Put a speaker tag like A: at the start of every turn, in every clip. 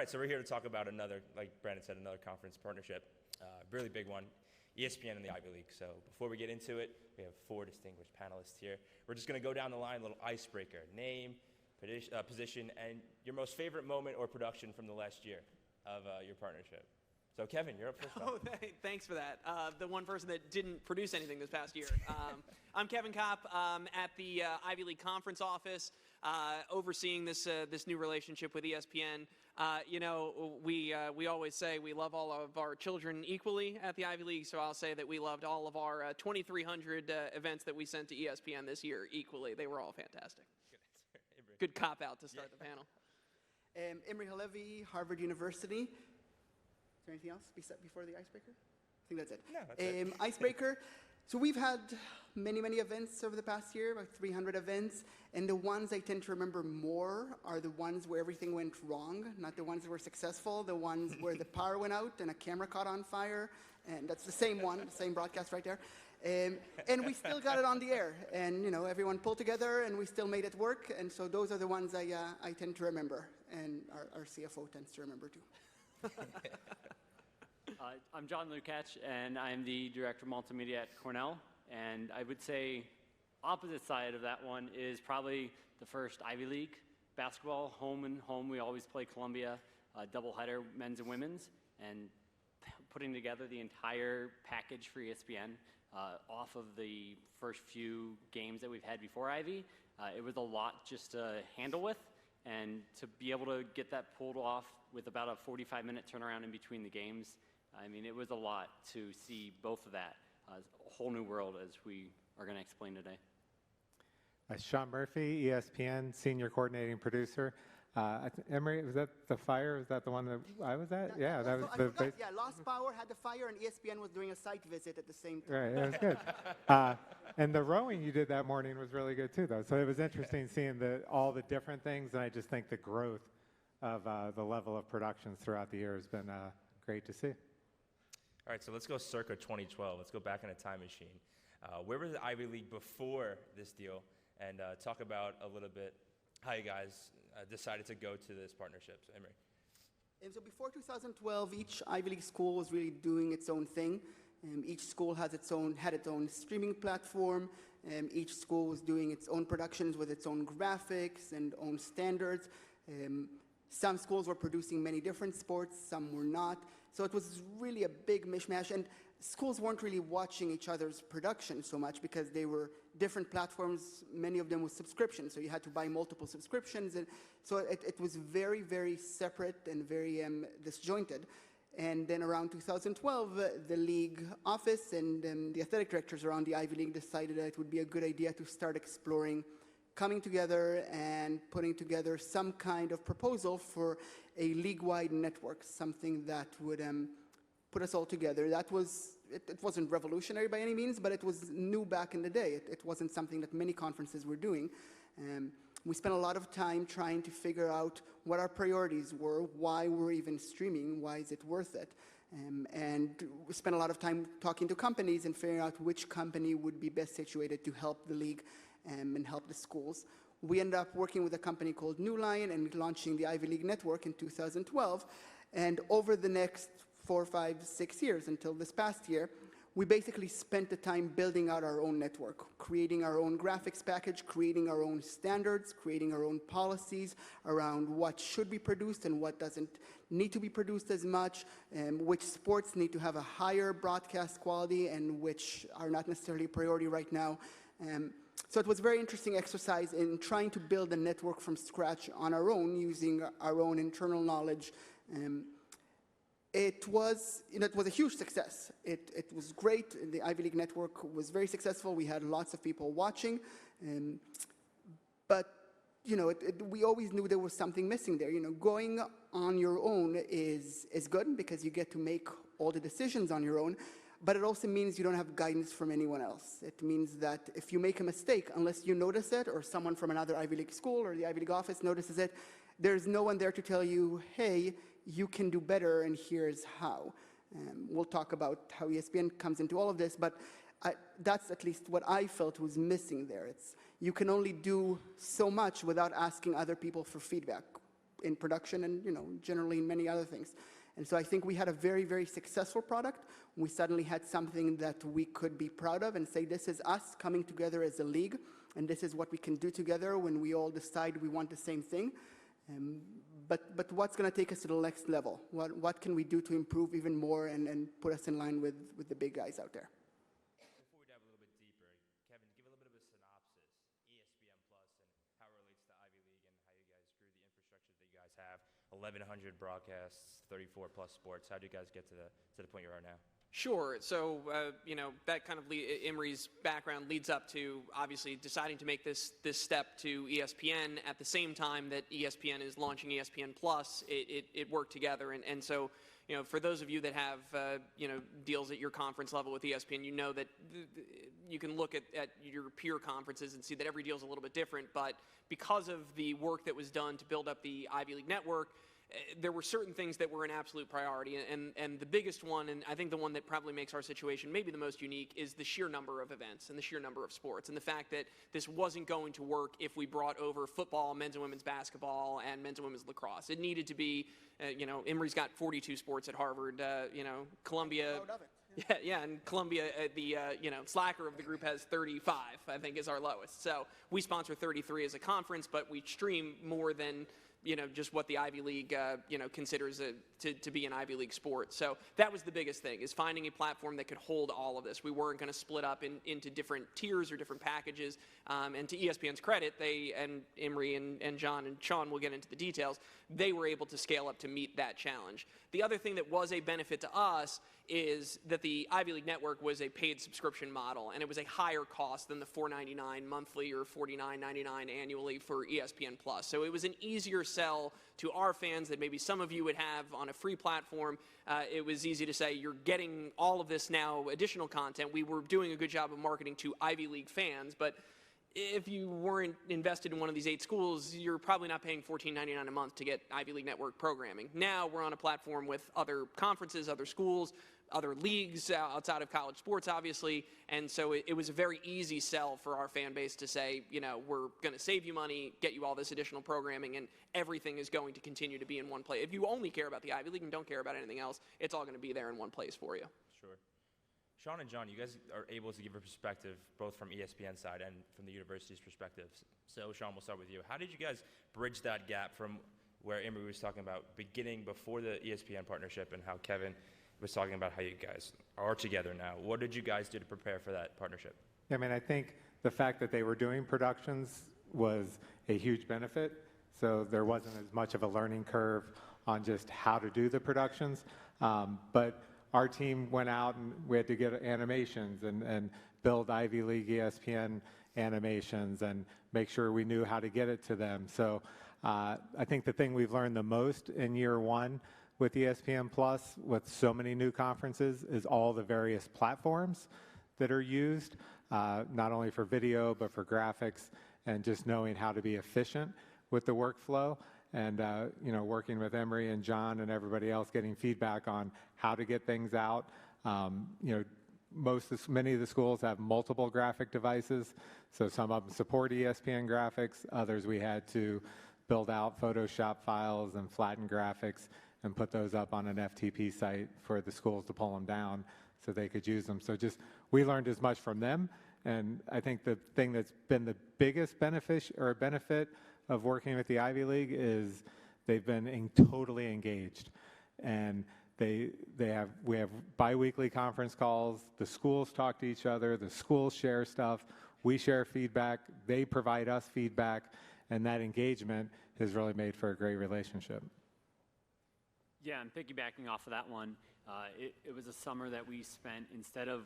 A: right, so we're here to talk about another, like Brandon said, another conference partnership, really big one, ESPN and the Ivy League. So before we get into it, we have 4 distinguished panelists here. We're just going to go down the line, a little icebreaker. Name, position, and your most favorite moment or production from the last year of your partnership. So Kevin, you're up first.
B: Oh, thanks for that. The one person that didn't produce anything this past year. I'm Kevin Copp at the Ivy League Conference office, overseeing this new relationship with ESPN. You know, we always say we love all of our children equally at the Ivy League, so I'll say that we loved all of our 2,300 events that we sent to ESPN this year equally. They were all fantastic. Good cop out to start the panel.
C: Imry, Halevi, Harvard University. Is there anything else before the icebreaker? I think that's it.
A: No, that's it.
C: Icebreaker. So we've had many events over the past year, about 300 events, and the ones I tend to remember more are the ones where everything went wrong, not the ones that were successful, the ones where the power went out and a camera caught on fire, and that's the same one, the same broadcast right there. And we still got it on the air, and you know, everyone pulled together and we still made it work, and so those are the ones I tend to remember, and our CFO tends to remember too.
D: I'm John Lukach, and I'm the Director of Multimedia at Cornell. And I would say opposite side of that one is probably the first Ivy League basketball, home and home. We always play Columbia, doubleheader, men's and women's, and putting together the entire package for ESPN off of the first few games that we've had before Ivy. It was a lot just to handle with, and to be able to get that pulled off with about a 45-minute turnaround in between the games. I mean, it was a lot to see both of that, a whole new world, as we are going to explain today.
E: Sean Murphy, ESPN, Senior Coordinating Producer. Imry, was that the fire? Was that the one that I was at? Yeah, that was the...
C: Yeah, Lost Power had the fire, and ESPN was doing a site visit at the same time.
E: Right, it was good. And the rowing you did that morning was really good, too, though. So it was interesting seeing all the different things, and I just think the growth of the level of productions throughout the year has been great to see.
A: All right, so let's go circa 2012. Let's go back in a time machine. Where was the Ivy League before this deal? And talk about a little bit how you guys decided to go to this partnership. So, Imry.
C: And so before 2012, each Ivy League school was really doing its own thing. Each school had its own streaming platform. Each school was doing its own productions with its own graphics and own standards. Some schools were producing many different sports, some were not. So it was really a big mishmash, and schools weren't really watching each other's production so much because they were different platforms, many of them with subscriptions, so you had to buy multiple subscriptions, and so it was very separate and very disjointed. And then around 2012, the league office and the athletic directors around the Ivy League decided that it would be a good idea to start exploring coming together and putting together some kind of proposal for a league-wide network, something that would put us all together. That was, it wasn't revolutionary by any means, but it was new back in the day. It wasn't something that many conferences were doing. We spent a lot of time trying to figure out what our priorities were, why we're even streaming, why is it worth it. And we spent a lot of time talking to companies and figuring out which company would be best situated to help the league and help the schools. We ended up working with a company called New Line and launching the Ivy League Network in 2012. And over the next 4, 5, 6 years until this past year, we basically spent the time building out our own network, creating our own graphics package, creating our own standards, creating our own policies around what should be produced and what doesn't need to be produced as much, which sports need to have a higher broadcast quality and which are not necessarily a priority right now. So it was a very interesting exercise in trying to build a network from scratch on our own, using our own internal knowledge. It was a huge success. It was great. The Ivy League Network was very successful. We had lots of people watching. But we always knew there was something missing there. Going on your own is good because you get to make all the decisions on your own. But it also means you don't have guidance from anyone else. It means that if you make a mistake, unless you notice it or someone from another Ivy League school or the Ivy League office notices it, there's no one there to tell you, hey, you can do better and here's how. We'll talk about how ESPN comes into all of this, but that's at least what I felt was missing there. You can only do so much without asking other people for feedback. in production and, generally in many other things. And so I think we had a very, very successful product. We suddenly had something that we could be proud of and say, this is us coming together as a league, and this is what we can do together when we all decide we want the same thing. But what's going to take us to the next level? What can we do to improve even more and put us in line with the big guys out there?
A: Before we dive a little bit deeper, Kevin, give a little bit of a synopsis, ESPN Plus, and how it relates to Ivy League and how you guys grew the infrastructure that you guys have. 1,100 broadcasts, 34 plus sports. How do you guys get to the point you are now?
B: Sure. So, that kind of Imry's background leads up to obviously deciding to make this step to ESPN at the same time that ESPN is launching ESPN Plus. It worked together. And so, for those of you that have, deals at your conference level with ESPN, you know that you can look at your peer conferences and see that every deal is a little bit different. But because of the work that was done to build up the Ivy League network, there were certain things that were an absolute priority, and the biggest one, and I think the one that probably makes our situation maybe the most unique, is the sheer number of events and the sheer number of sports, and the fact that this wasn't going to work if we brought over football, men's and women's basketball, and men's and women's lacrosse. It needed to be, Imry's got 42 sports at Harvard, Columbia.
C: Proud of it.
B: Yeah, and Columbia, the slacker of the group has 35, I think, is our lowest. So we sponsor 33 as a conference, but we stream more than just what the Ivy League, considers to be an Ivy League sport. So that was the biggest thing, is finding a platform that could hold all of this. We weren't going to split up into different tiers or different packages. And to ESPN's credit, they, and Imry and John and Sean will get into the details, they were able to scale up to meet that challenge. The other thing that was a benefit to us is that the Ivy League network was a paid subscription model, and it was a higher cost than the $4.99 monthly or $49.99 annually for ESPN Plus. So it was an easier sell to our fans that maybe some of you would have on a free platform. It was easy to say, you're getting all of this now, additional content. We were doing a good job of marketing to Ivy League fans, but if you weren't invested in one of these 8 schools, you're probably not paying $14.99 a month to get Ivy League network programming. Now we're on a platform with other conferences, other schools, other leagues outside of college sports, obviously, and so it was a very easy sell for our fan base to say, we're going to save you money, get you all this additional programming, and everything is going to continue to be in one place. If you only care about the Ivy League and don't care about anything else, it's all going to be there in one place for you.
A: Sure. Sean and John, you guys are able to give a perspective both from ESPN side and from the university's perspective. So, Sean, we'll start with you. How did you guys bridge that gap from where Imry was talking about beginning before the ESPN partnership and how Kevin was talking about how you guys are together now? What did you guys do to prepare for that partnership?
E: I mean, I think the fact that they were doing productions was a huge benefit. So there wasn't as much of a learning curve on just how to do the productions. But our team went out and we had to get animations and build Ivy League ESPN animations and make sure we knew how to get it to them. So I think the thing we've learned the most in year one with ESPN Plus, with so many new conferences, is all the various platforms that are used, not only for video, but for graphics, and just knowing how to be efficient with the workflow. And, working with Imry and John and everybody else, getting feedback on how to get things out. Many of the schools have multiple graphic devices, so some of them support ESPN graphics. Others we had to build out Photoshop files and flatten graphics and put those up on an FTP site for the schools to pull them down so they could use them. So we learned as much from them. And I think the thing that's been the biggest benefit of working with the Ivy League is they've been totally engaged. And we have biweekly conference calls. The schools talk to each other. The schools share stuff. We share feedback. They provide us feedback. And that engagement has really made for a great relationship.
D: Yeah, and piggybacking off of that one, it was a summer that we spent, instead of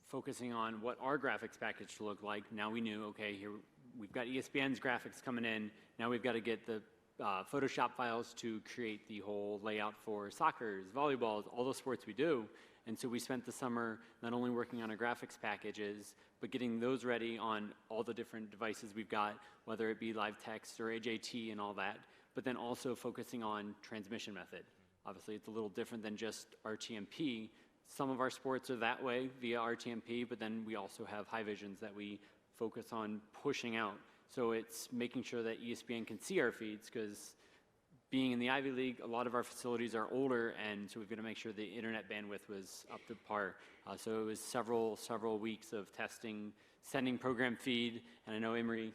D: focusing on what our graphics package should look like, now we knew, okay, here we've got ESPN's graphics coming in. Now we've got to get the Photoshop files to create the whole layout for soccer, volleyballs, all those sports we do. And so we spent the summer not only working on our graphics packages, but getting those ready on all the different devices we've got, whether it be live text or AJT and all that, but then also focusing on transmission method. Obviously, it's a little different than just RTMP. Some of our sports are that way via RTMP, but then we also have high visions that we focus on pushing out. So it's making sure that ESPN can see our feeds, because being in the Ivy League, a lot of our facilities are older, and so we've got to make sure the internet bandwidth was up to par. So it was several weeks of testing, sending program feed, and I know Imry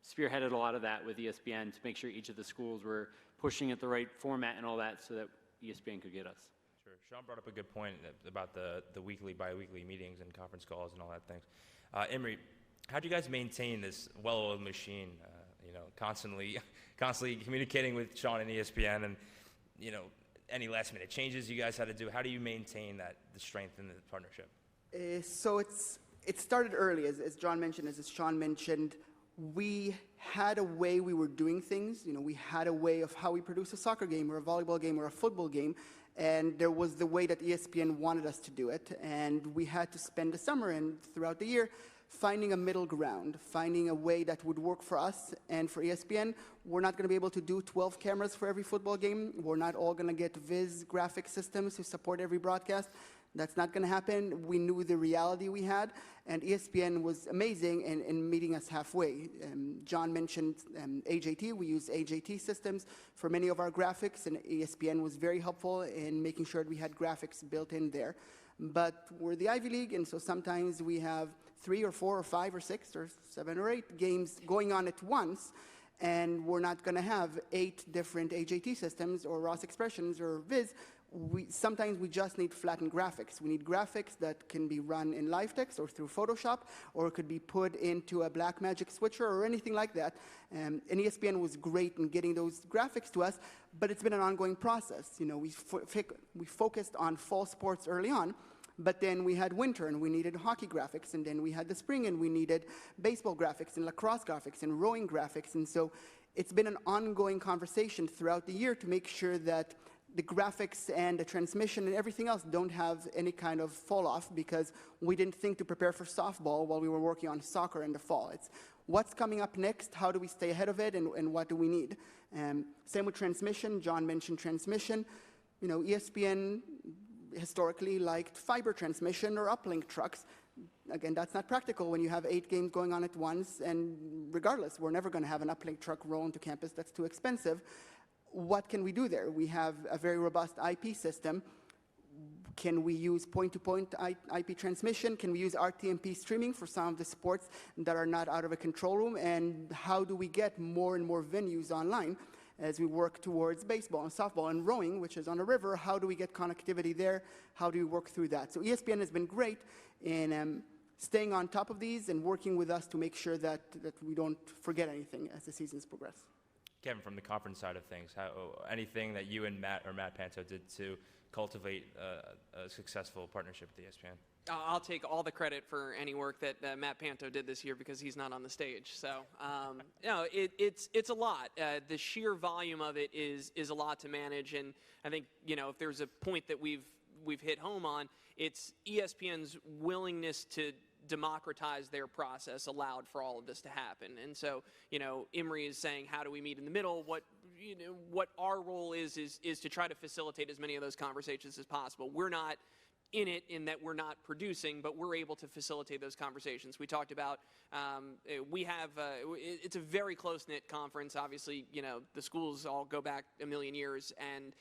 D: spearheaded a lot of that with ESPN to make sure each of the schools were pushing at the right format and all that so that ESPN could get us.
A: Sure. Sean brought up a good point about the weekly, bi-weekly meetings and conference calls and all that things. Imry, how do you guys maintain this well-oiled machine, constantly communicating with Sean and ESPN, and, any last-minute changes you guys had to do? How do you maintain the strength in the partnership?
C: So it started early, as John mentioned, as Sean mentioned. We had a way we were doing things. We had a way of how we produce a soccer game or a volleyball game or a football game, and there was the way that ESPN wanted us to do it, and we had to spend the summer and throughout the year finding a middle ground, finding a way that would work for us and for ESPN. We're not going to be able to do 12 cameras for every football game. We're not all going to get Viz graphic systems to support every broadcast. That's not going to happen. We knew the reality we had, and ESPN was amazing in meeting us halfway. John mentioned AJT. We use AJT systems for many of our graphics, and ESPN was very helpful in making sure that we had graphics built in there. But we're the Ivy League, and so sometimes we have 3 or 4 or 5 or 6 or 7 or 8 games going on at once, and we're not going to have 8 different AJT systems or ROS expressions or Viz. Sometimes we just need flattened graphics. We need graphics that can be run in LiveText or through Photoshop, or it could be put into a Blackmagic switcher or anything like that. And ESPN was great in getting those graphics to us, but it's been an ongoing process. We focused on fall sports early on, but then we had winter and we needed hockey graphics, and then we had the spring and we needed baseball graphics and lacrosse graphics and rowing graphics. And so it's been an ongoing conversation throughout the year to make sure that the graphics and the transmission and everything else don't have any kind of fall off, because we didn't think to prepare for softball while we were working on soccer in the fall. It's what's coming up next, how do we stay ahead of it, and what do we need? Same with transmission. John mentioned transmission. ESPN historically liked fiber transmission or uplink trucks. Again, that's not practical when you have 8 games going on at once, and regardless, we're never going to have an uplink truck roll into campus. That's too expensive. What can we do there? We have a very robust IP system. Can we use point-to-point IP transmission? Can we use RTMP streaming for some of the sports that are not out of a control room? And how do we get more and more venues online as we work towards baseball and softball and rowing, which is on a river? How do we get connectivity there? How do we work through that? So ESPN has been great in staying on top of these and working with us to make sure that we don't forget anything as the seasons progress.
A: Kevin, from the conference side of things, anything that you and Matt Panto did to cultivate a successful partnership with ESPN?
B: I'll take all the credit for any work that Matt Panto did this year, because he's not on the stage. So, it's a lot. The sheer volume of it is a lot to manage, and I think if there's a point that we've hit home on, it's ESPN's willingness to democratize their process allowed for all of this to happen. And so, Imry is saying, how do we meet in the middle? What our role is to try to facilitate as many of those conversations as possible. We're not in it in that we're not producing, but we're able to facilitate those conversations. We talked about, it's a very close-knit conference. Obviously, the schools all go back a million years, and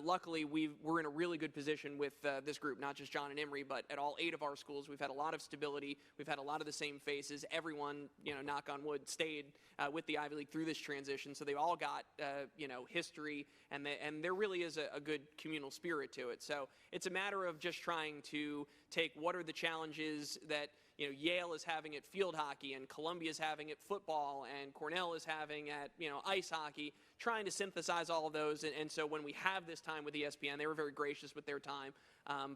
B: luckily we're in a really good position with this group, not just John and Imry, but at all 8 of our schools. We've had a lot of stability. We've had a lot of the same faces. Everyone, knock on wood, stayed with the Ivy League through this transition, so they all got, history, and there really is a good communal spirit to it. So it's a matter of just trying to take what are the challenges that Yale is having at field hockey, and Columbia is having at football, and Cornell is having at ice hockey, trying to synthesize all of those. And so when we have this time with ESPN, they were very gracious with their time,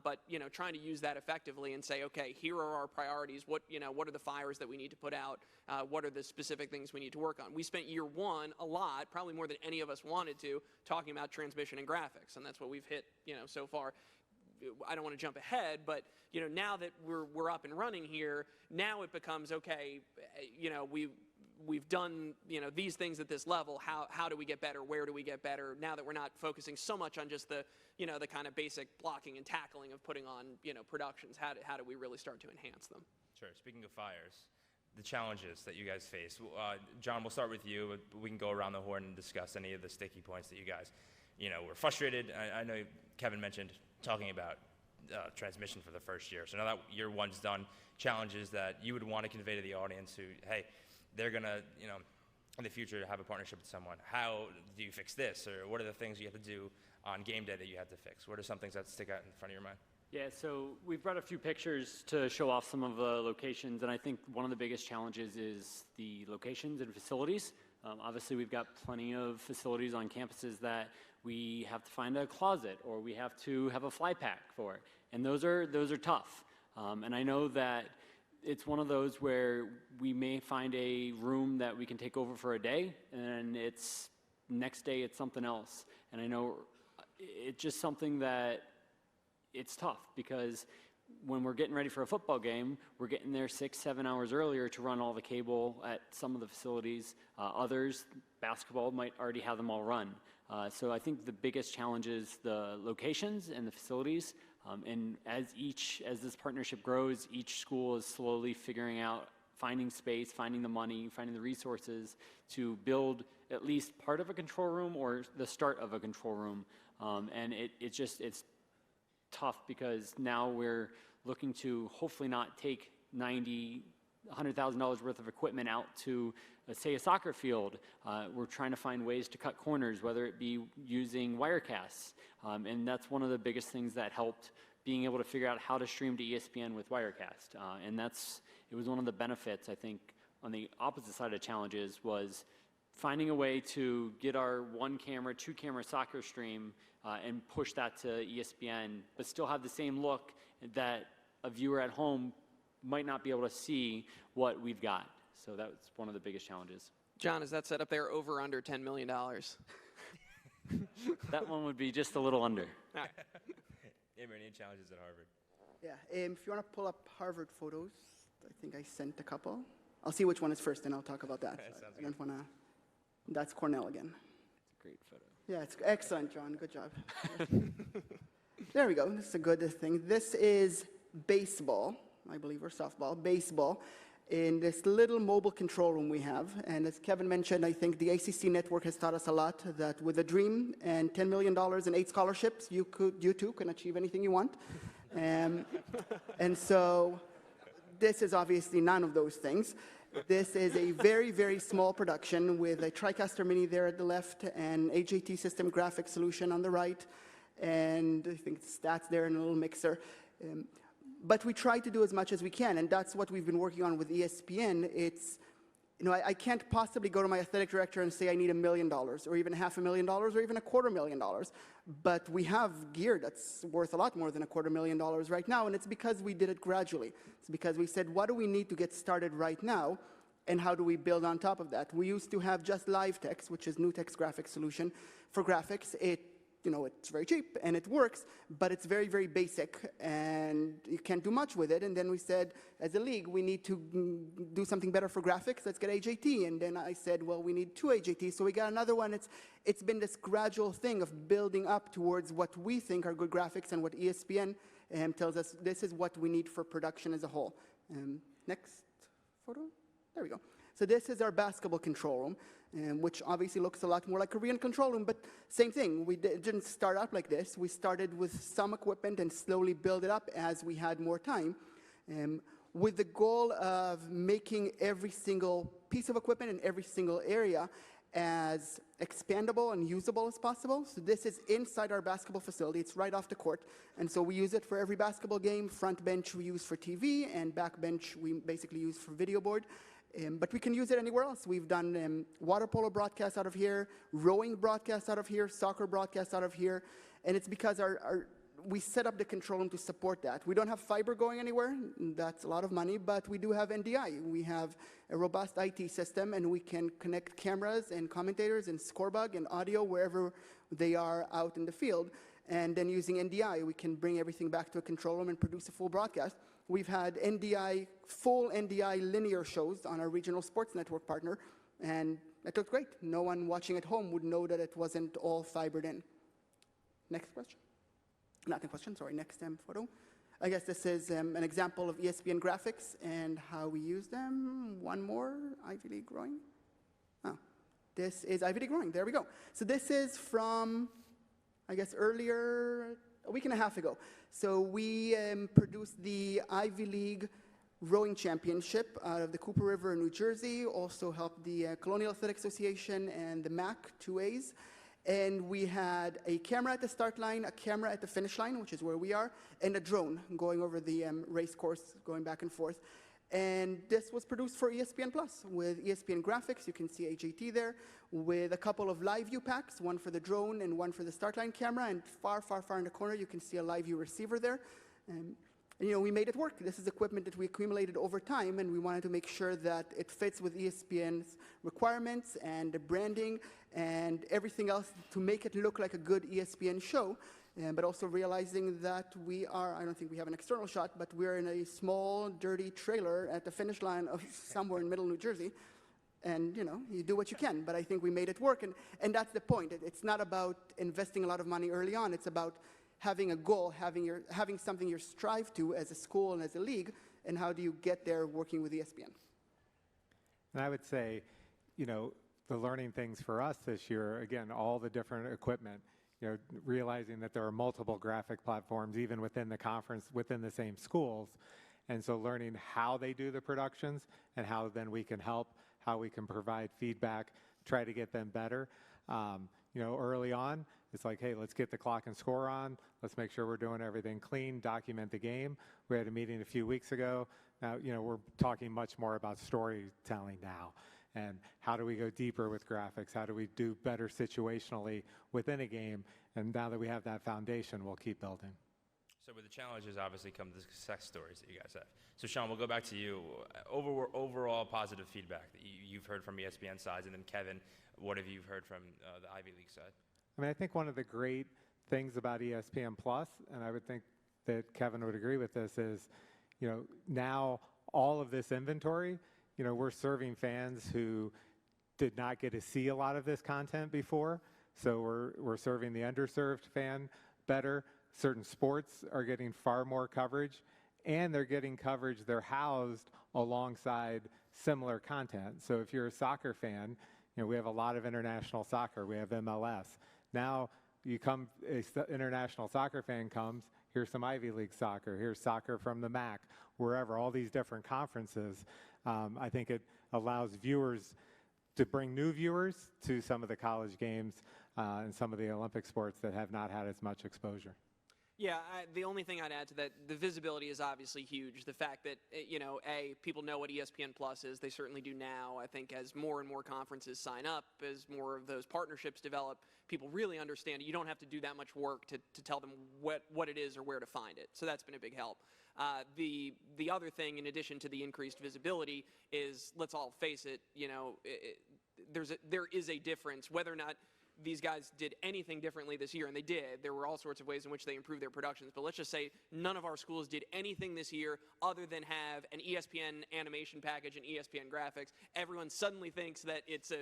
B: but trying to use that effectively and say, okay, here are our priorities. What are the fires that we need to put out? What are the specific things we need to work on? We spent year 1 a lot, probably more than any of us wanted to, talking about transmission and graphics, and that's what we've hit so far. I don't want to jump ahead, but now that we're up and running here, now it becomes okay. We've done these things at this level. How do we get better? Where do we get better? Now that we're not focusing so much on just the the kind of basic blocking and tackling of putting on productions, how do we really start to enhance them?
A: Sure. Speaking of fires, the challenges that you guys face. John, we'll start with you. But we can go around the horn and discuss any of the sticky points that you guys, were frustrated. I know Kevin mentioned talking about transmission for the first year. So now that year one's done, challenges that you would want to convey to the audience who, hey, they're going to, in the future have a partnership with someone. How do you fix this? Or what are the things you have to do on game day that you have to fix? What are some things that stick out in front of your mind?
D: Yeah, so we've brought a few pictures to show off some of the locations, and I think one of the biggest challenges is the locations and facilities. Obviously, we've got plenty of facilities on campuses that we have to find a closet or we have to have a fly pack for, and those are tough. And I know that it's one of those where we may find a room that we can take over for a day, and it's next day it's something else. And I know it's just something that it's tough because when we're getting ready for a football game, we're getting there 6-7 hours earlier to run all the cable at some of the facilities. Others, basketball, might already have them all run. So I think the biggest challenge is the locations and the facilities. And as this partnership grows, each school is slowly figuring out, finding space, finding the money, finding the resources to build at least part of a control room or the start of a control room. And it's tough because now we're looking to hopefully not take $100,000 worth of equipment out to, say, a soccer field. We're trying to find ways to cut corners, whether it be using Wirecasts. And that's one of the biggest things that helped being able to figure out how to stream to ESPN with Wirecast. And it was one of the benefits, I think, on the opposite side of challenges was finding a way to get our 1-camera, 2-camera soccer stream and push that to ESPN, but still have the same look that a viewer at home might not be able to see what we've got. So that was one of the biggest challenges.
B: John, is that set up there over under $10 million?
D: That one would be just a little under.
B: All right.
A: Imry, any challenges at Harvard?
C: Yeah, if you want to pull up Harvard photos, I think I sent a couple. I'll see which one is first, and I'll talk about that. I don't want to. That's Cornell again.
D: It's a great photo.
C: Yeah, it's excellent, John. Good job. There we go. This is a good thing. This is baseball, I believe, or softball. Baseball in this little mobile control room we have. And as Kevin mentioned, I think the ACC network has taught us a lot that with a dream and $10 million and 8 scholarships, you too can achieve anything you want. And so this is obviously none of those things. This is a very, very small production with a TriCaster Mini there at the left and AJT system graphic solution on the right, and I think stats there and a little mixer. But we try to do as much as we can, and that's what we've been working on with ESPN. It's, I can't possibly go to my athletic director and say I need $1 million, or even $500,000, or even $250,000. But we have gear that's worth a lot more than $250,000 right now, and it's because we did it gradually. It's because we said, what do we need to get started right now, and how do we build on top of that? We used to have just live text, which is NewTek's graphic solution for graphics. It's very cheap and it works, but it's very, very basic and you can't do much with it. And then we said, as a league, we need to do something better for graphics. Let's get AJT. And then I said, well, we need 2 AJT. So we got another one. It's been this gradual thing of building up towards what we think are good graphics and what ESPN tells us this is what we need for production as a whole. Next photo. There we go. So this is our basketball control room, which obviously looks a lot more like a Korean control room, but same thing. We didn't start out like this. We started with some equipment and slowly build it up as we had more time, with the goal of making every single piece of equipment in every single area as expandable and usable as possible. So this is inside our basketball facility. It's right off the court. And so we use it for every basketball game. Front bench we use for TV, and back bench we basically use for video board. But we can use it anywhere else. We've done water polo broadcasts out of here, rowing broadcasts out of here, soccer broadcasts out of here. And it's because we set up the control room to support that. We don't have fiber going anywhere. That's a lot of money, but we do have NDI. We have a robust IT system, and we can connect cameras and commentators and scorebug and audio wherever they are out in the field. And then using NDI, we can bring everything back to a control room and produce a full broadcast. We've had full NDI linear shows on our regional sports network partner, and it looked great. No one watching at home would know that it wasn't all fibered in. Next question. Not a question, sorry, next photo. I guess this is an example of ESPN graphics and how we use them. One more, Ivy League growing. Oh, this is Ivy League growing. There we go. So this is from, I guess, earlier, a week and a half ago. So we produced the Ivy League Rowing Championship out of the Cooper River in New Jersey, also helped the Colonial Athletic Association and the MAC 2As. And we had a camera at the start line, a camera at the finish line, which is where we are, and a drone going over the race course, going back and forth. And this was produced for ESPN Plus with ESPN graphics. You can see AJT there with a couple of live view packs, one for the drone and one for the start line camera. And far, far, far in the corner, you can see a live view receiver there. And, you know, we made it work. This is equipment that we accumulated over time, and we wanted to make sure that it fits with ESPN's requirements and the branding and everything else to make it look like a good ESPN show. But also realizing that we are, I don't think we have an external shot, but we're in a small, dirty trailer at the finish line of somewhere in middle New Jersey. And, you know, you do what you can. But I think we made it work. And that's the point. It's not about investing a lot of money early on. It's about having a goal, having something you strive to as a school and as a league, and how do you get there working with ESPN.
E: And I would say, you know, the learning things for us this year, again, all the different equipment, you know, realizing that there are multiple graphic platforms even within the conference, within the same schools. And so learning how they do the productions and how then we can help, how we can provide feedback, try to get them better. You know, early on, it's like, hey, let's get the clock and score on. Let's make sure we're doing everything clean, document the game. We had a meeting a few weeks ago. Now, you know, we're talking much more about storytelling now. And how do we go deeper with graphics? How do we do better situationally within a game? And now that we have that foundation, we'll keep building.
A: So with the challenges, obviously, come the success stories that you guys have. So Sean, we'll go back to you. Overall positive feedback that you've heard from ESPN sides, and then Kevin, what have you heard from the Ivy League side?
E: I mean, I think one of the great things about ESPN Plus, and I would think that Kevin would agree with this, is, you know, now all of this inventory, you know, we're serving fans who did not get to see a lot of this content before. So we're serving the underserved fan better. Certain sports are getting far more coverage, and they're getting coverage. They're housed alongside similar content. So if you're a soccer fan, you know, we have a lot of international soccer. We have MLS. Now you come, international soccer fan comes, here's some Ivy League soccer, here's soccer from the MAC, wherever, all these different conferences. I think it allows viewers to bring new viewers to some of the college games and some of the Olympic sports that have not had as much exposure.
B: Yeah, the only thing I'd add to that, the visibility is obviously huge. The fact that, you know, people know what ESPN Plus is. They certainly do now. I think as more and more conferences sign up, as more of those partnerships develop, people really understand it. You don't have to do that much work to tell them what it is or where to find it. So that's been a big help. The other thing, in addition to the increased visibility, is, let's all face it, you know, there is a difference whether or not these guys did anything differently this year, and they did. There were all sorts of ways in which they improved their productions, but let's just say none of our schools did anything this year other than have an ESPN animation package and ESPN graphics. Everyone suddenly thinks that it's a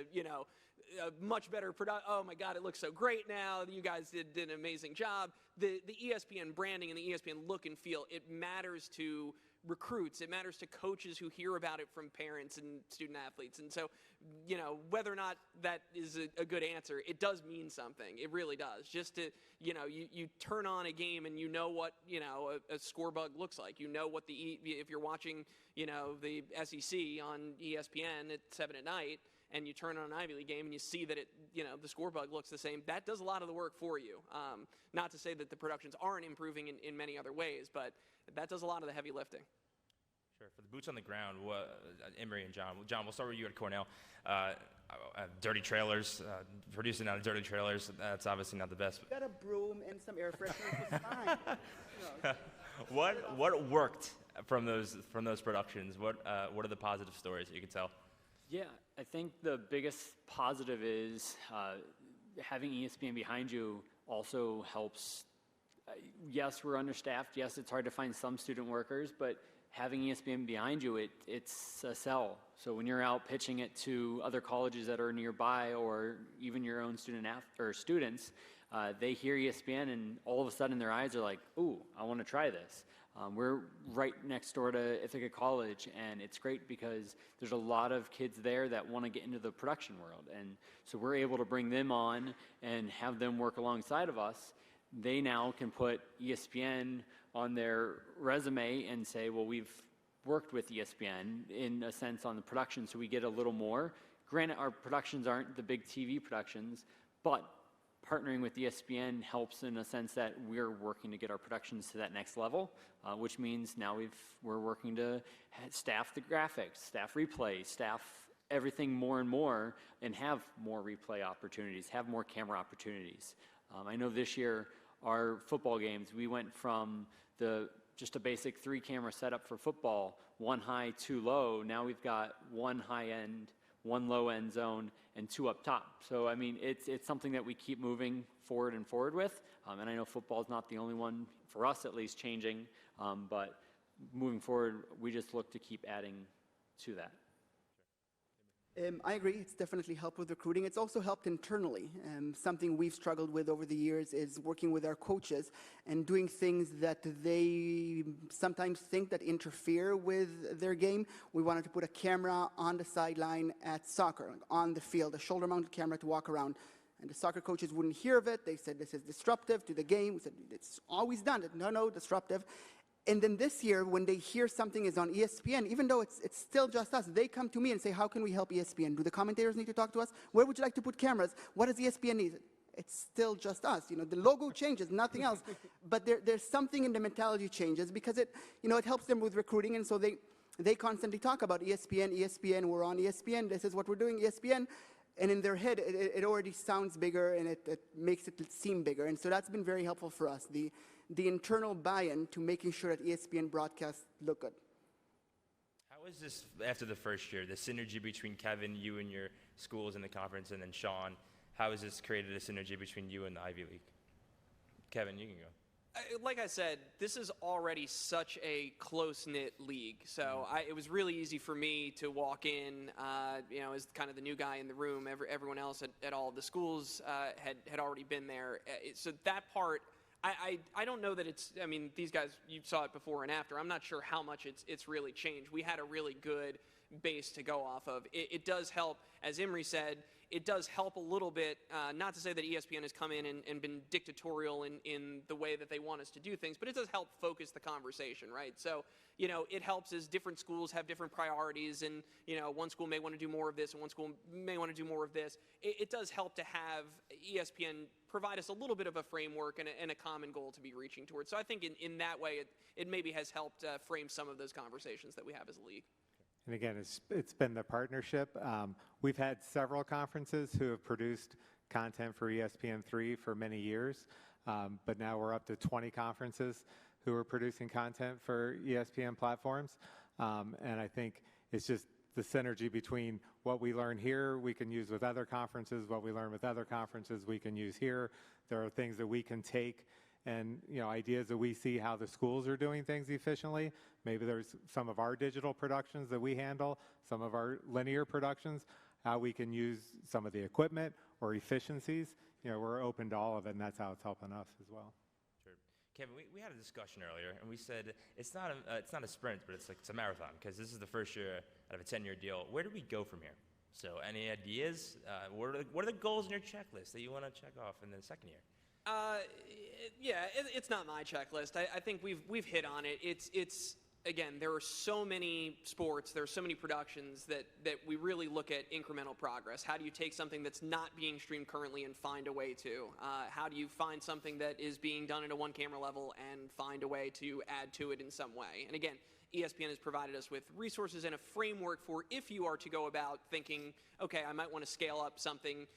B: much better product. Oh my God, it looks so great now. You guys did an amazing job. The ESPN branding and the ESPN look and feel, it matters to recruits. It matters to coaches who hear about it from parents and student athletes. And so, you know, whether or not that is a good answer, it does mean something. It really does. Just to, you know, you turn on a game and you know what, you know, a score bug looks like. You know what if you're watching, you know, the SEC on ESPN at 7 at night, and you turn on an Ivy League game and you see that the score bug looks the same, that does a lot of the work for you. Not to say that the productions aren't improving in many other ways, but that does a lot of the heavy lifting.
A: Sure. For the boots on the ground, Imry and John. John, we'll start with you at Cornell. Dirty trailers, producing out of dirty trailers, that's obviously not the best.
C: Got a broom and some air freshener, it's fine.
A: What worked from those productions? What are the positive stories that you can tell?
D: Yeah, I think the biggest positive is having ESPN behind you also helps. Yes, we're understaffed. Yes, it's hard to find some student workers, but having ESPN behind you, it's a sell. So when you're out pitching it to other colleges that are nearby, or even your own students, they hear ESPN, and all of a sudden their eyes are like, "Ooh, I want to try this." We're right next door to Ithaca College, and it's great because there's a lot of kids there that want to get into the production world. And so we're able to bring them on and have them work alongside of us. They now can put ESPN on their resume and say, well, we've worked with ESPN in a sense on the production, so we get a little more. Granted, our productions aren't the big TV productions, but partnering with ESPN helps in a sense that we're working to get our productions to that next level, which means now we're working to staff the graphics, staff replay, staff everything more and more, and have more replay opportunities, have more camera opportunities. I know this year, our football games, we went from just a basic 3-camera setup for football, 1 high, 2 low. Now we've got 1 high end, 1 low end zone, and 2 up top. So, I mean, it's something that we keep moving forward and forward with. And I know football is not the only one, for us at least, changing. But moving forward, we just look to keep adding to that.
C: I agree. It's definitely helped with recruiting. It's also helped internally. Something we've struggled with over the years is working with our coaches and doing things that they sometimes think that interfere with their game. We wanted to put a camera on the sideline at soccer, on the field, a shoulder-mounted camera to walk around. And the soccer coaches wouldn't hear of it. They said this is disruptive to the game. We said it's always done it. No, disruptive. And then this year, when they hear something is on ESPN, even though it's still just us, they come to me and say, how can we help ESPN? Do the commentators need to talk to us? Where would you like to put cameras? What does ESPN need? It's still just us. You know, the logo changes, nothing else. But there's something in the mentality changes because it helps them with recruiting. And so they constantly talk about ESPN, we're on ESPN, this is what we're doing, ESPN. And in their head, it already sounds bigger and it makes it seem bigger. And so that's been very helpful for us. The internal buy-in to making sure that ESPN broadcasts look good.
A: How is this, after the first year, the synergy between Kevin, you and your schools in the conference, and then Sean, how has this created a synergy between you and the Ivy League? Kevin, you can go.
B: Like I said, this is already such a close-knit league. So it was really easy for me to walk in, as kind of the new guy in the room. Everyone else at all of the schools had already been there. So that part, I don't know that it's, I mean, these guys, you saw it before and after. I'm not sure how much it's really changed. We had a really good base to go off of. It does help, as Imry said, it does help a little bit, not to say that ESPN has come in and been dictatorial in the way that they want us to do things, but it does help focus the conversation, right? So, it helps as different schools have different priorities, and, one school may want to do more of this, and one school may want to do more of this. It does help to have ESPN provide us a little bit of a framework and a common goal to be reaching towards. So I think in that way, it maybe has helped frame some of those conversations that we have as a league.
E: And again, it's been the partnership. We've had several conferences who have produced content for ESPN3 for many years, but now we're up to 20 conferences who are producing content for ESPN platforms. And I think it's just the synergy between what we learn here, we can use with other conferences, what we learn with other conferences, we can use here. There are things that we can take and ideas that we see how the schools are doing things efficiently. Maybe there's some of our digital productions that we handle, some of our linear productions, how we can use some of the equipment or efficiencies. We're open to all of it, and that's how it's helping us as well.
A: Sure. Kevin, we had a discussion earlier, and we said it's not a sprint, but it's a marathon, because this is the first year out of a 10-year deal. Where do we go from here? So any ideas? What are the goals in your checklist that you want to check off in the second year?
B: It's not my checklist. I think we've hit on it. It's again, there are so many sports, there are so many productions that we really look at incremental progress. How do you take something that's not being streamed currently and find a way to? How do you find something that is being done at a one-camera level and find a way to add to it in some way? And again, ESPN has provided us with resources and a framework for if you are to go about thinking, okay, I might want to scale up something.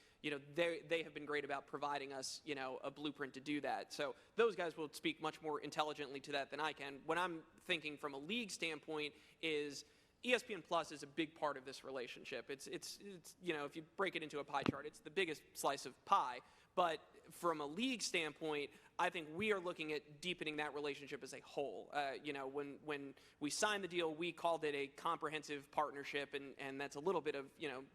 B: They have been great about providing us, a blueprint to do that. So those guys will speak much more intelligently to that than I can. What I'm thinking from a league standpoint is ESPN Plus is a big part of this relationship. It's if you break it into a pie chart, it's the biggest slice of pie. But from a league standpoint, I think we are looking at deepening that relationship as a whole. When we signed the deal, we called it a comprehensive partnership, and that's a little bit of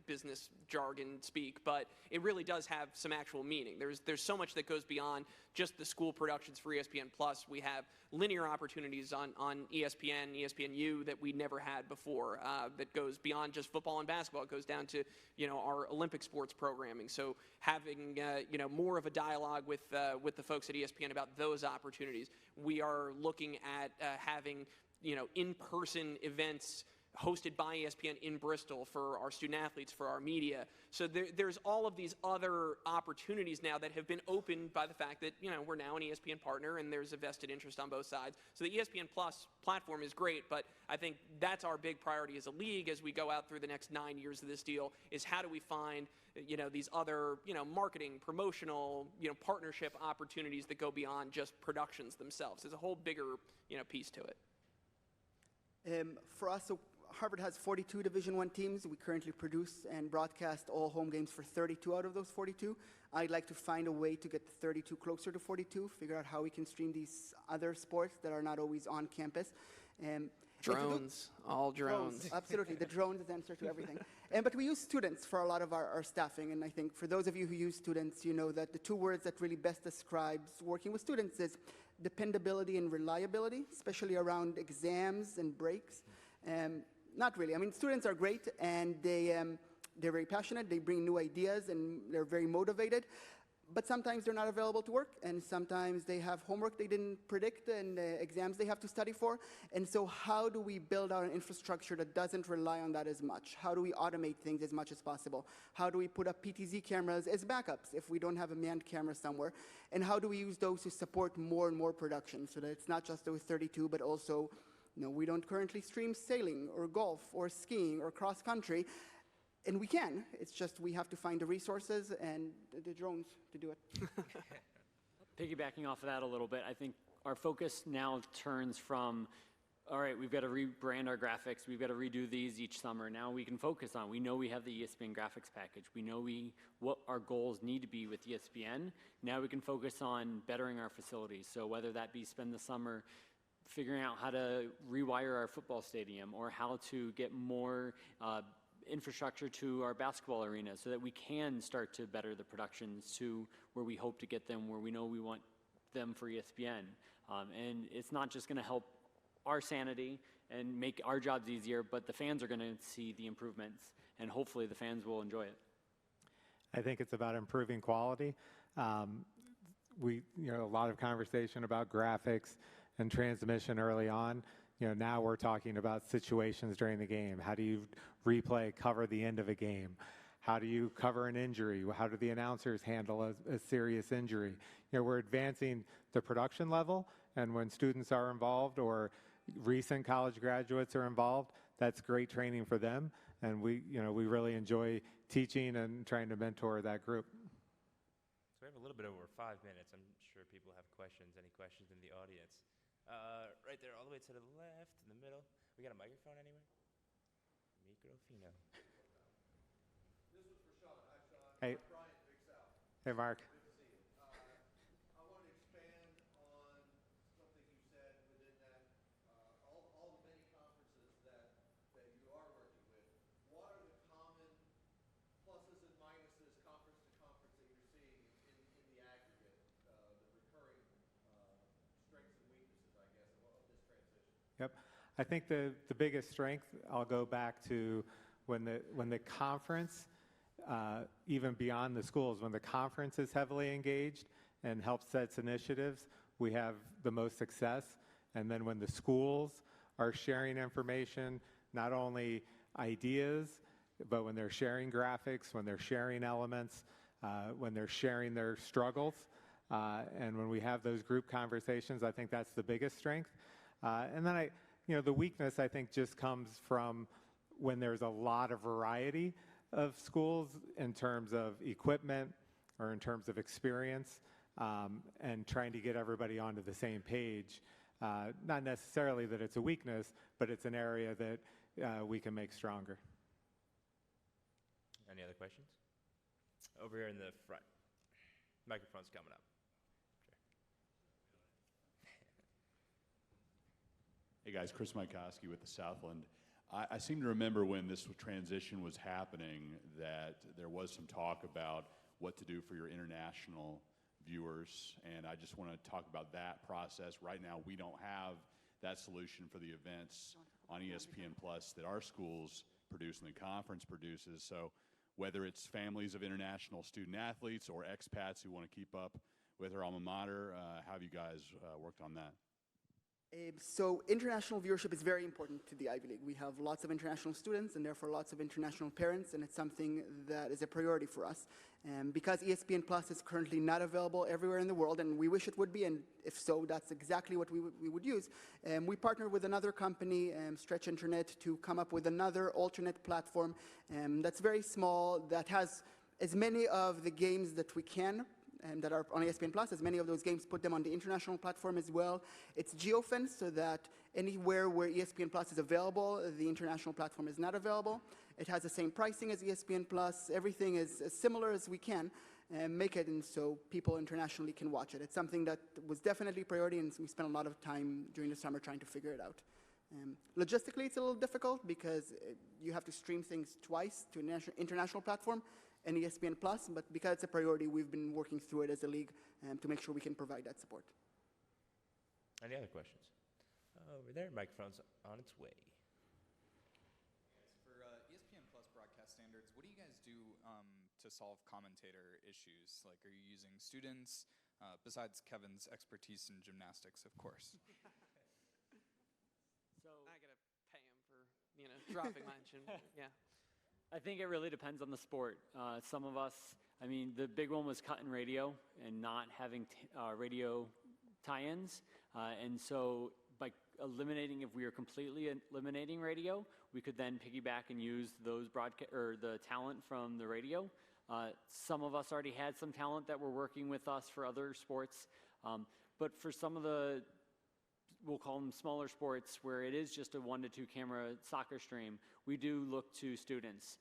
B: business jargon speak, but it really does have some actual meaning. There's so much that goes beyond just the school productions for ESPN Plus. We have linear opportunities on ESPN, ESPNU that we never had before. That goes beyond just football and basketball. It goes down to our Olympic sports programming. So having more of a dialogue with the folks at ESPN about those opportunities. We are looking at having in-person events hosted by ESPN in Bristol for our student athletes, for our media. So there's all of these other opportunities now that have been opened by the fact that we're now an ESPN partner and there's a vested interest on both sides. So the ESPN Plus platform is great, but I think that's our big priority as a league as we go out through the next 9 years of this deal, is how do we find these other marketing, promotional, partnership opportunities that go beyond just productions themselves. There's a whole bigger piece to it.
C: For us, so Harvard has 42 Division I teams. We currently produce and broadcast all home games for 32 out of those 42. I'd like to find a way to get the 32 closer to 42, figure out how we can stream these other sports that are not always on campus.
B: Drones, all drones.
C: Absolutely, the drone is the answer to everything. But we use students for a lot of our staffing, and I think for those of you who use students, you know that the two words that really best describes working with students is dependability and reliability, especially around exams and breaks. Not really. I mean, students are great, and they're very passionate. They bring new ideas, and they're very motivated. But sometimes they're not available to work, and sometimes they have homework they didn't predict and exams they have to study for. And so how do we build our infrastructure that doesn't rely on that as much? How do we automate things as much as possible? How do we put up PTZ cameras as backups if we don't have a manned camera somewhere? And how do we use those to support more and more production so that it's not just those 32, but also, we don't currently stream sailing or golf or skiing or cross country. And we can. It's just we have to find the resources and the drones to do it.
D: Piggybacking off of that a little bit, I think our focus now turns from, all right, we've got to rebrand our graphics. We've got to redo these each summer. Now we can focus on, we know we have the ESPN graphics package. We know what our goals need to be with ESPN. Now we can focus on bettering our facilities. So whether that be spend the summer figuring out how to rewire our football stadium or how to get more infrastructure to our basketball arena so that we can start to better the productions to where we hope to get them, where we know we want them for ESPN. And it's not just going to help our sanity and make our jobs easier, but the fans are going to see the improvements, and hopefully the fans will enjoy it.
E: I think it's about improving quality. A lot of conversation about graphics and transmission early on. Now we're talking about situations during the game. How do you cover the end of a game? How do you cover an injury? How do the announcers handle a serious injury? We're advancing the production level, and when students are involved or recent college graduates are involved, that's great training for them, and we really enjoy teaching and trying to mentor that group.
A: So we have a little bit over 5 minutes. I'm sure people have questions. Any questions in the audience? Right there, all the way to the left, in the middle. We got a microphone anywhere? Microfino.
F: This was for Sean. Hi, Sean.
E: Hey.
F: Brian, Big South.
E: Hey, Mark.
F: Good to see you. I want to expand on something you said within that, all the many conferences that you are working with. What are the common pluses and minuses, conference to conference, that you're seeing in the aggregate, the recurring strengths and weaknesses, I guess, of this transition?
E: Yep. I think the biggest strength, I'll go back to when the conference, even beyond the schools, when the conference is heavily engaged and helps sets initiatives, we have the most success. And then when the schools are sharing information, not only ideas, but when they're sharing graphics, when they're sharing elements, when they're sharing their struggles, and when we have those group conversations, I think that's the biggest strength. And then the weakness, I think, just comes from when there's a lot of variety of schools in terms of equipment or in terms of experience, and trying to get everybody onto the same page. Not necessarily that it's a weakness, but it's an area that we can make stronger.
A: Any other questions? Over here in the front. Microphone's coming up.
G: Hey guys, Chris Mykowski with the Southland. I seem to remember when this transition was happening that there was some talk about what to do for your international viewers, and I just want to talk about that process. Right now, we don't have that solution for the events on ESPN Plus that our schools produce and the conference produces. So whether it's families of international student athletes or expats who want to keep up with their alma mater, how have you guys worked on that?
C: So international viewership is very important to the Ivy League. We have lots of international students and therefore lots of international parents, and it's something that is a priority for us. Because ESPN Plus is currently not available everywhere in the world, and we wish it would be, and if so, that's exactly what we would use. We partnered with another company, Stretch Internet, to come up with another alternate platform that's very small, that has as many of the games that we can that are on ESPN Plus, as many of those games, put them on the international platform as well. It's geofenced so that anywhere where ESPN Plus is available, the international platform is not available. It has the same pricing as ESPN Plus. Everything is as similar as we can make it, and so people internationally can watch it. It's something that was definitely a priority, and we spent a lot of time during the summer trying to figure it out. Logistically, it's a little difficult because you have to stream things twice to an international platform and ESPN Plus, but because it's a priority, we've been working through it as a league to make sure we can provide that support.
A: Any other questions? Over there, microphone's on its way.
H: For ESPN Plus broadcast standards, what do you guys do to solve commentator issues? Like, are you using students, besides Kevin's expertise in gymnastics, of course?
B: So I gotta pay him for dropping my chin. Yeah.
D: I think it really depends on the sport. Some of us, I mean, the big one was cutting radio and not having radio tie-ins. And so by eliminating, if we were completely eliminating radio, we could then piggyback and use those the talent from the radio. Some of us already had some talent that were working with us for other sports. But for some of the, we'll call them smaller sports, where it is just a 1 to 2 camera soccer stream, we do look to students.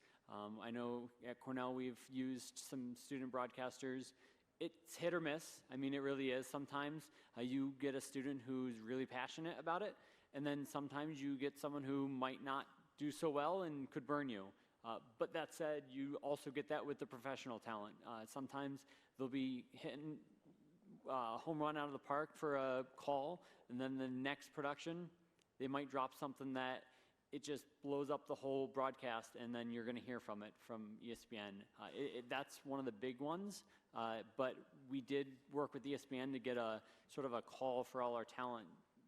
D: I know at Cornell we've used some student broadcasters. It's hit or miss. I mean, it really is. Sometimes you get a student who's really passionate about it, and then sometimes you get someone who might not do so well and could burn you. But that said, you also get that with the professional talent. Sometimes they'll be hitting home run out of the park for a call, and then the next production, they might drop something that it just blows up the whole broadcast, and then you're going to hear from it from ESPN. That's one of the big ones, but we did work with ESPN to get a sort of a call for all our talent,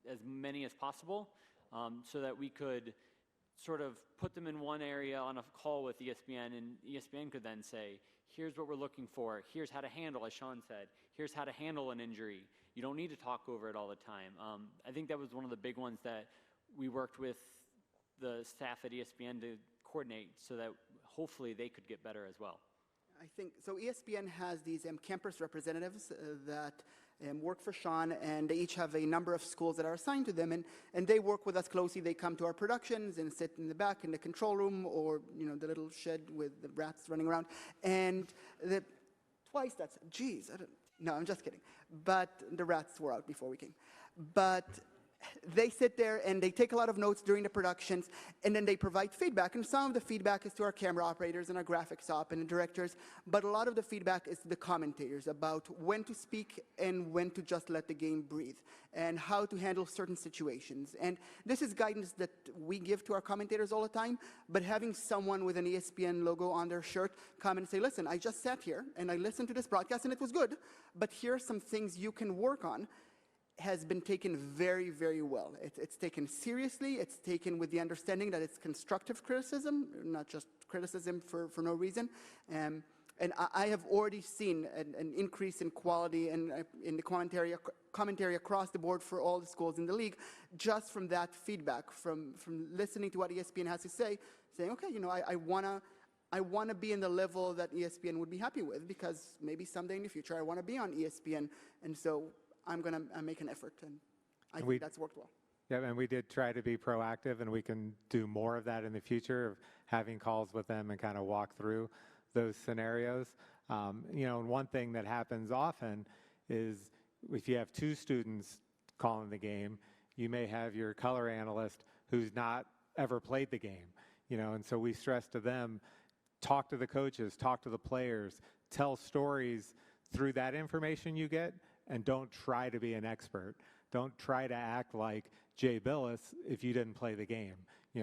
D: as many as possible, so that we could sort of put them in one area on a call with ESPN, and ESPN could then say, here's what we're looking for, here's how to handle, as Sean said, here's how to handle an injury. You don't need to talk over it all the time. I think that was one of the big ones that we worked with the staff at ESPN to coordinate so that hopefully they could get better as well.
C: I think, so ESPN has these campus representatives that work for Sean, and they each have a number of schools that are assigned to them, and they work with us closely. They come to our productions and sit in the back in the control room, or the little shed with the rats running around. And twice that's, geez, no, I'm just kidding. But the rats were out before we came. But they sit there and they take a lot of notes during the productions, and then they provide feedback. And some of the feedback is to our camera operators and our graphics op and the directors, but a lot of the feedback is to the commentators about when to speak and when to just let the game breathe, and how to handle certain situations. And this is guidance that we give to our commentators all the time, but having someone with an ESPN logo on their shirt come and say, listen, I just sat here and I listened to this broadcast and it was good, but here are some things you can work on, has been taken very, very well. It's taken seriously. It's taken with the understanding that it's constructive criticism, not just criticism for no reason. And I have already seen an increase in quality and in the commentary across the board for all the schools in the league, just from that feedback, from listening to what ESPN has to say, saying, okay, I want to be in the level that ESPN would be happy with, because maybe someday in the future I want to be on ESPN, and so I'm going to make an effort, and I think that's worked well.
E: Yeah, and we did try to be proactive, and we can do more of that in the future, of having calls with them and kind of walk through those scenarios. And one thing that happens often is if you have two students calling the game, you may have your color analyst who's not ever played the game, and so we stress to them, talk to the coaches, talk to the players, tell stories through that information you get, and don't try to be an expert. Don't try to act like Jay Billis if you didn't play the game.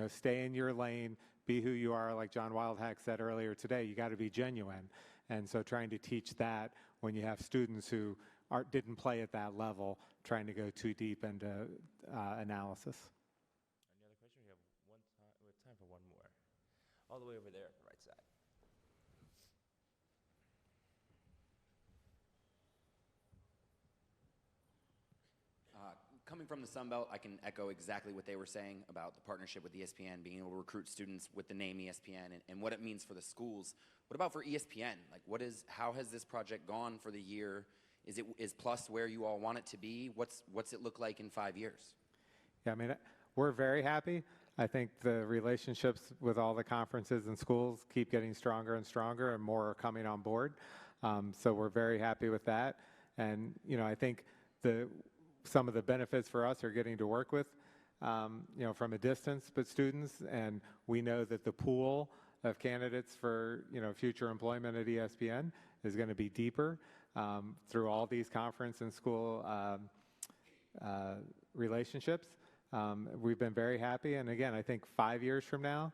E: Stay in your lane, be who you are, like John Wildhack said earlier today. You got to be genuine. And so trying to teach that when you have students who didn't play at that level, trying to go too deep into analysis.
A: Any other questions? We have time for one more. All the way over there on the right side.
I: Coming from the Sun Belt, I can echo exactly what they were saying about the partnership with ESPN, being able to recruit students with the name ESPN and what it means for the schools. What about for ESPN? How has this project gone for the year? Is Plus where you all want it to be? What's it look like in 5 years?
E: Yeah, we're very happy. I think the relationships with all the conferences and schools keep getting stronger and stronger, and more are coming on board. So we're very happy with that. And, I think some of the benefits for us are getting to work with, from a distance, but students, and we know that the pool of candidates for, future employment at ESPN is going to be deeper through all these conference and school relationships. We've been very happy, and again, I think 5 years from now,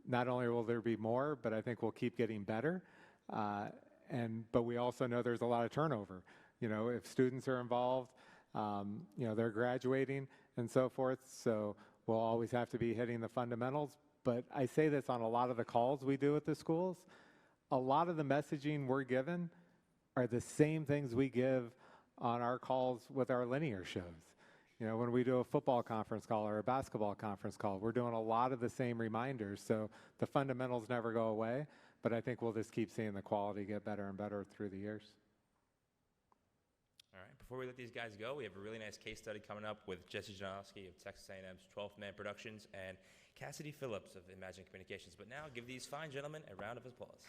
E: not only will there be more, but I think we'll keep getting better. But we also know there's a lot of turnover. If students are involved, they're graduating and so forth, so we'll always have to be hitting the fundamentals. But I say this on a lot of the calls we do at the schools. A lot of the messaging we're given are the same things we give on our calls with our linear shows. When we do a football conference call or a basketball conference call, we're doing a lot of the same reminders. So the fundamentals never go away, but I think we'll just keep seeing the quality get better and better through the years.
A: All right, before we let these guys go, we have a really nice case study coming up with Jesse Janowski of Texas A&M's 12th Man Productions and Cassidy Phillips of Imagine Communications. But now, give these fine gentlemen a round of applause.